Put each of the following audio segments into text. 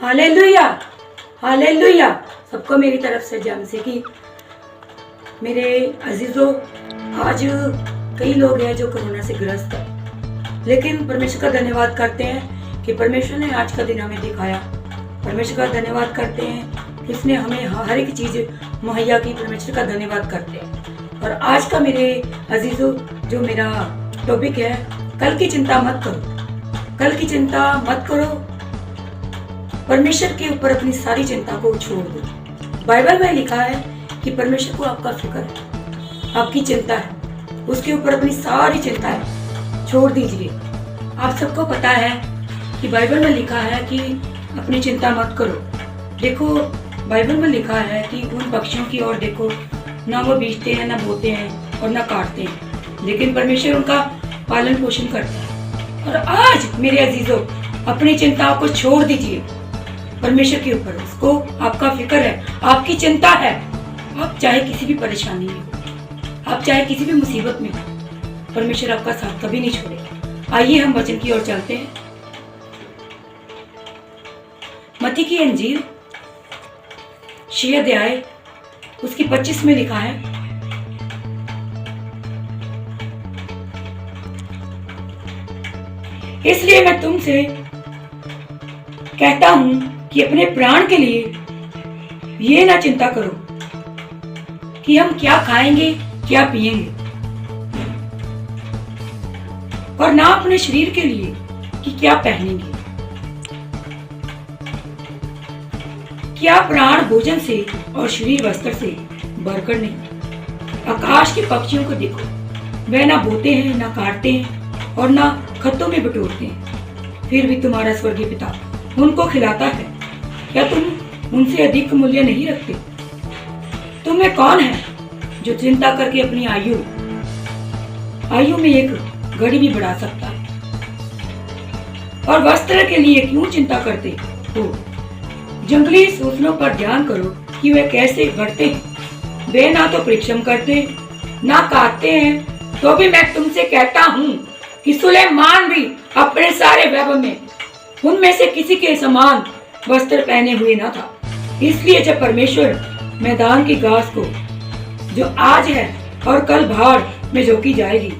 Hallelujah, hallelujah. सबको मेरी तरफ से जय मसीह की। मेरे अजीजों, आज कई लोग हैं जो कोरोना से ग्रस्त हैं, लेकिन परमेश्वर का धन्यवाद करते हैं कि परमेश्वर ने आज का दिन हमें दिखाया। परमेश्वर का धन्यवाद करते हैं कि उसने हमें हर एक चीज़ मुहैया की। परमेश्वर का धन्यवाद करते हैं। और आज का मेरे अजीजों जो मेरा टॉपिक है, कल की चिंता मत करो। कल की चिंता मत करो, परमेश्वर के ऊपर अपनी सारी चिंता को छोड़ दो। बाइबल में लिखा है कि परमेश्वर को आपका फिक्र है, आपकी चिंता है, उसके ऊपर अपनी सारी चिंताएं छोड़ दीजिए। आप सबको पता है कि बाइबल में लिखा है कि अपनी चिंता मत करो। देखो, बाइबल में लिखा है कि उन पक्षियों की ओर देखो, ना वो बीजते हैं, ना बोते हैं और ना काटते हैं, लेकिन परमेश्वर उनका पालन पोषण करता है। और आज मेरे अजीजों, अपनी चिंताओं को छोड़ दीजिए परमेश्वर के ऊपर। उसको आपका फिक्र है, आपकी चिंता है। आप चाहे किसी भी परेशानी में हो, आप चाहे किसी भी मुसीबत में हो, परमेश्वर आपका साथ कभी नहीं छोड़ेगा। आइए हम वचन की ओर चलते हैं। मत्ती की अंजील 6 अध्याय उसकी 25 में लिखा है, इसलिए मैं तुमसे कहता हूं कि अपने प्राण के लिए ये ना चिंता करो कि हम क्या खाएंगे, क्या पिएंगे, और ना अपने शरीर के लिए कि क्या पहनेंगे। क्या प्राण भोजन से और शरीर वस्त्र से बढ़कर नहीं? आकाश के पक्षियों को देखो, वे ना बोते हैं, ना काटते हैं और ना खत्तों में बटोरते हैं, फिर भी तुम्हारा स्वर्गीय पिता उनको खिलाता है। क्या तुम उनसे अधिक मूल्य नहीं रखते? तुम्हें कौन है जो चिंता करके अपनी आयु में एक घड़ी भी बढ़ा सकता है? और वस्त्र के लिए क्यों चिंता करते हो? जंगली सूसनों पर ध्यान करो कि वे कैसे बढ़ते हैं। वे ना तो परिश्रम करते, ना काटते हैं, तो भी मैं तुमसे कहता हूँ कि सुलेमान भी अपने सारे वैभव में उनमें से किसी के समान वस्त्र पहने हुए न था। इसलिए जब परमेश्वर मैदान की घास को, जो आज है और कल भाड़ में झोंकी जाएगी,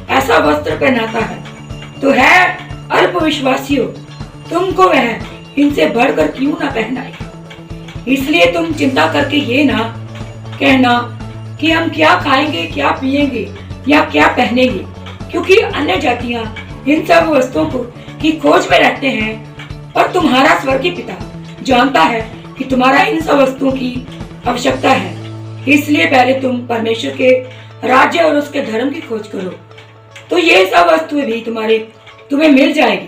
ऐसा वस्त्र पहनाता है, तो है अल्पविश्वासियों, तुमको वह इनसे बढ़कर क्यों ना पहनाए। इसलिए तुम चिंता करके ये ना कहना कि हम क्या खाएंगे, क्या पिएंगे या क्या पहनेंगे, क्योंकि अन्य जातियां इन सब वस्तुओं को की खोज में रहते हैं, और तुम्हारा स्वर्गीय पिता जानता है कि तुम्हारा इन सब वस्तुओं की आवश्यकता है। इसलिए पहले तुम परमेश्वर के राज्य और उसके धर्म की खोज करो, तो ये सब वस्तुएं भी तुम्हें मिल जाएगी।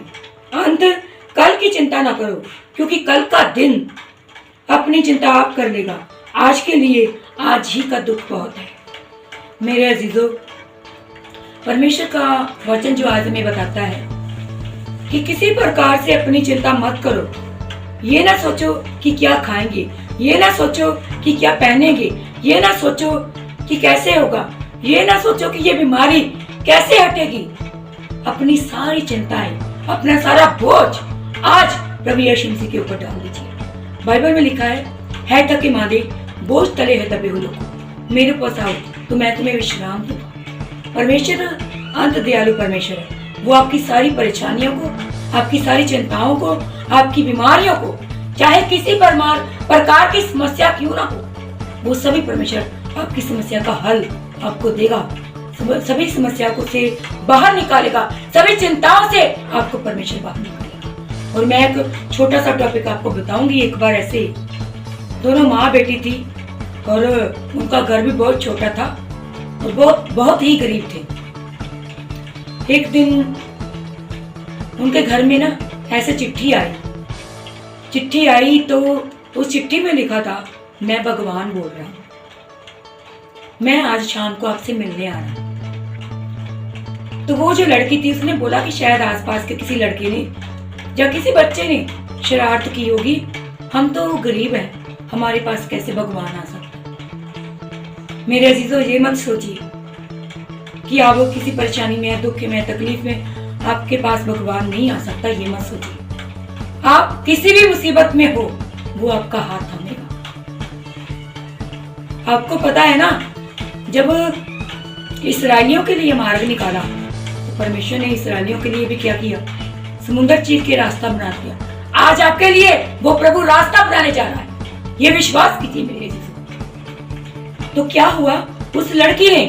अंत कल की चिंता ना करो, क्योंकि कल का दिन अपनी चिंता आप कर लेगा। आज के लिए आज ही का दुख बहुत है। मेरे अजीजों, परमेश्वर का वचन जो आज हमें बताता है कि किसी प्रकार से अपनी चिंता मत करो। ये ना सोचो कि क्या खाएंगे, ये ना सोचो कि क्या पहनेंगे, ये ना सोचो कि कैसे होगा, ये ना सोचो कि ये बीमारी कैसे हटेगी। अपनी सारी चिंताएं, अपना सारा बोझ आज प्रभु यीशु मसीह के ऊपर डाल दीजिए। बाइबल में लिखा है थके मांदे बोझ तले है दबे हुए लोगों, मेरे पास आओ तो मैं तुम्हें विश्राम दूंगा। परमेश्वर अंत दयालु परमेश्वर है। वो आपकी सारी परेशानियों को, आपकी सारी चिंताओं को, आपकी बीमारियों को, चाहे किसी प्रकार की समस्या क्यों ना हो, वो सभी परमेश्वर आपकी समस्या का हल आपको देगा। सभी समस्या को से बाहर निकालेगा, सभी चिंताओं से आपको परमेश्वर बाहर निकालेगा। और मैं एक छोटा सा टॉपिक आपको बताऊंगी। एक बार ऐसे दोनों माँ बेटी थी, और उनका घर भी बहुत छोटा था और बहुत ही गरीब थे। एक दिन उनके घर में ना ऐसे चिट्ठी आई तो उस चिट्ठी में लिखा था, मैं भगवान बोल रहा हूँ, मैं आज शाम को आपसे मिलने आ रहा हूँ। तो वो जो लड़की थी उसने बोला कि शायद आसपास के किसी लड़के ने या किसी बच्चे ने शरारत की होगी, हम तो गरीब हैं, हमारे पास कैसे भगवान आ सकता। मेरे अजीजों, ये मत सोचिए कि आप किसी परेशानी में, दुख में, तकलीफ में आपके पास भगवान नहीं आ सकता। ये मत सोचिए। आप किसी भी मुसीबत में हो, वो आपका हाथ थामेगा। आपको पता है ना, जब इस्राएलियों के लिए मार्ग निकाला तो परमेश्वर ने इस्राएलियों के लिए भी क्या किया? समुद्र चीर के रास्ता बना दिया। आज आपके लिए वो प्रभु रास्ता बनाने जा रहा है, ये विश्वास कीजिए मेरे जीसस। तो क्या हुआ? उस लड़की ने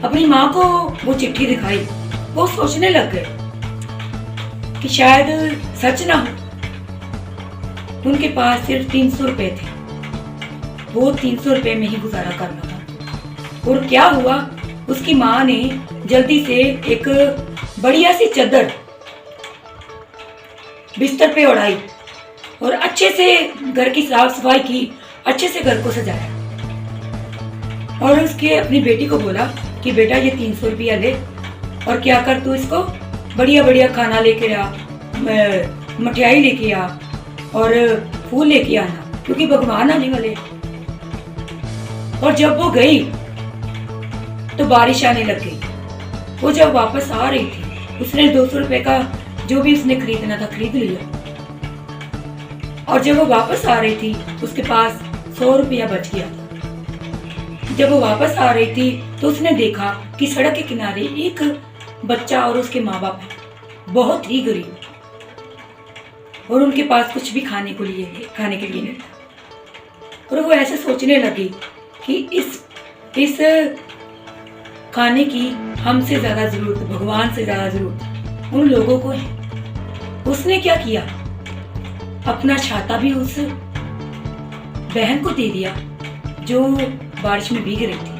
अपनी माँ को वो चिट्ठी दिखाई। वो सोचने लग गए कि शायद सच ना हो। उनके पास सिर्फ 300 रुपए थे, वो 300 रुपए में ही गुजारा करना था। और क्या हुआ? उसकी माँ ने जल्दी से एक बढ़िया सी चादर बिस्तर पे ओढ़ाई और अच्छे से घर की साफ सफाई की, अच्छे से घर को सजाया और उसके अपनी बेटी को बोला कि बेटा ये 300 रुपया ले और क्या कर, तू इसको बढ़िया बढ़िया खाना लेके आ, मठियाई लेके आ और फूल लेके आना, क्योंकि भगवान आने वाले। और जब वो गई तो बारिश आने लग गई। वो जब वापस आ रही थी, उसने 200 रुपए का जो भी उसने खरीदना था खरीद लिया। और जब वो वापस आ रही थी, उसके पास 100 रुपया बच गया था। जब वो वापस आ रही थी तो उसने देखा कि सड़क के किनारे एक बच्चा और उसके माँ बाप है, बहुत ही गरीब, और उनके पास कुछ भी खाने के लिए नहीं था। और वो ऐसे सोचने लगी कि इस खाने की हमसे ज्यादा जरूरत, भगवान से ज्यादा जरूरत उन लोगों को है। उसने क्या किया? अपना छाता भी उस बहन को दे दिया जो बारिश में भीग रही थी,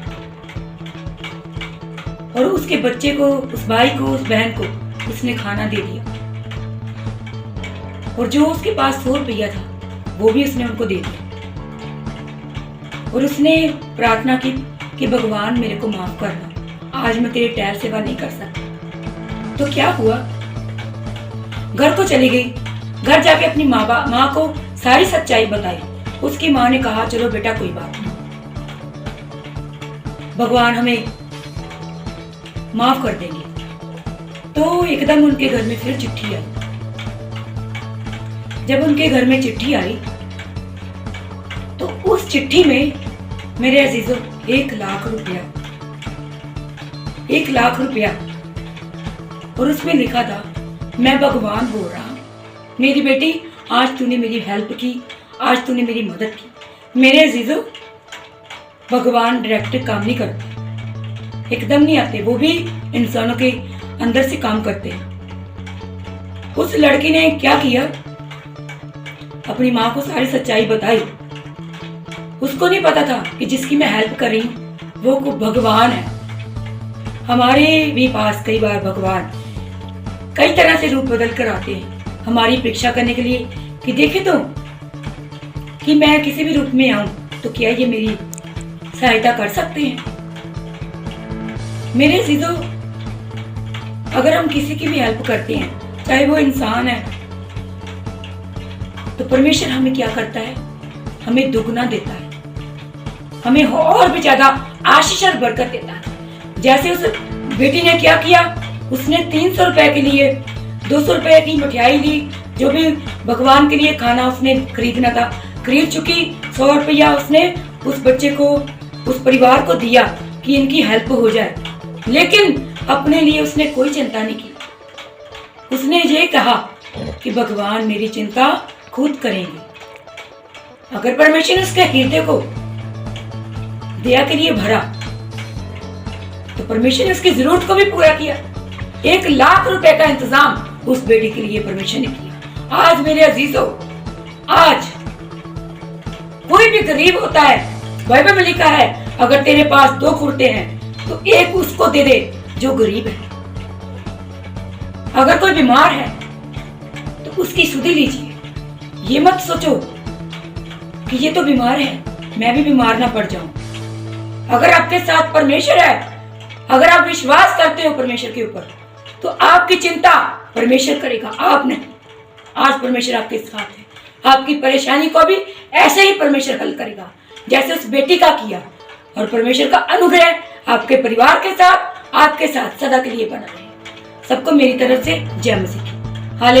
और उसके बच्चे को, उस भाई को, उस बहन को उसने खाना दे दिया। और जो उसके पास 100 रुपया था वो भी उसने उनको दे दिया। और उसने प्रार्थना की कि भगवान मेरे को माफ करना, आज मैं तेरी टहल सेवा नहीं कर सकती। तो क्या हुआ? घर को चली गई। घर जाके अपनी माँ को सारी सच्चाई बताई। उसकी माँ ने कहा चलो बेटा कोई बात नहीं, भगवान हमें माफ कर देंगे। तो एकदम उनके घर में फिर चिट्ठी आई। जब उनके घर में चिट्ठी आई तो उस चिट्ठी में मेरे अजीजों 1 लाख रुपया, 1 लाख रुपया, और उसमें लिखा था मैं भगवान बोल रहा हूं, मेरी बेटी आज तूने मेरी हेल्प की, आज तूने मेरी मदद की। मेरे अजीजों, भगवान डायरेक्ट काम नहीं करते, एकदम नहीं आते, वो भी इंसानों के अंदर से काम करते हैं। उस लड़की ने क्या किया? अपनी माँ को सारी सच्चाई बताई। उसको नहीं पता था कि जिसकी मैं हेल्प कर रही हूँ वो को भगवान है। हमारे भी पास कई बार भगवान कई तरह से रूप बदल कर आते हैं हमारी परीक्षा करने के लिए कि देखे तो कि मैं किसी भी रूप में आऊं तो क्या ये मेरी सहायता कर सकते हैं। मेरे अजीजों, अगर हम किसी की भी हेल्प करते हैं, चाहे वो इंसान है, तो परमेश्वर हमें क्या करता है? हमें दुगना देता है, हमें और भी ज्यादा आशीष और बरकत देता है। जैसे उस बेटी ने क्या किया? उसने 300 रुपए के लिए 200 रुपए की मिठाई ली, जो भी भगवान के लिए खाना उसने खरीदना था खरीद चुकी। 100 रुपया उसने उस बच्चे को, उस परिवार को दिया कि इनकी हेल्प हो जाए, लेकिन अपने लिए उसने कोई चिंता नहीं की। उसने ये कहा कि भगवान मेरी चिंता खुद करेंगे। अगर परमेश्वर ने उसके हृदय को दया के लिए भरा तो परमेश्वर ने उसकी जरूरत को भी पूरा किया। 1 लाख रुपए का इंतजाम उस बेटी के लिए परमेश्वर ने किया। आज मेरे अजीजों, आज कोई भी गरीब होता है, बाइबल में लिखा है अगर तेरे पास 2 कुर्ते हैं तो एक उसको दे दे जो गरीब है। अगर कोई बीमार है तो उसकी सुधि लीजिए। ये मत सोचो कि ये तो बीमार है, मैं भी बीमार ना पड़ जाऊं। अगर आपके साथ परमेश्वर है, अगर आप विश्वास करते हो परमेश्वर के ऊपर, तो आपकी चिंता परमेश्वर करेगा, आप नहीं। आज परमेश्वर आपके साथ है, आपकी परेशानी को भी ऐसे ही परमेश्वर हल करेगा जैसे उस बेटी का किया। और परमेश्वर का अनुग्रह आपके परिवार के साथ, आपके साथ सदा के लिए बना रहे। सबको मेरी तरफ से जय मसीह।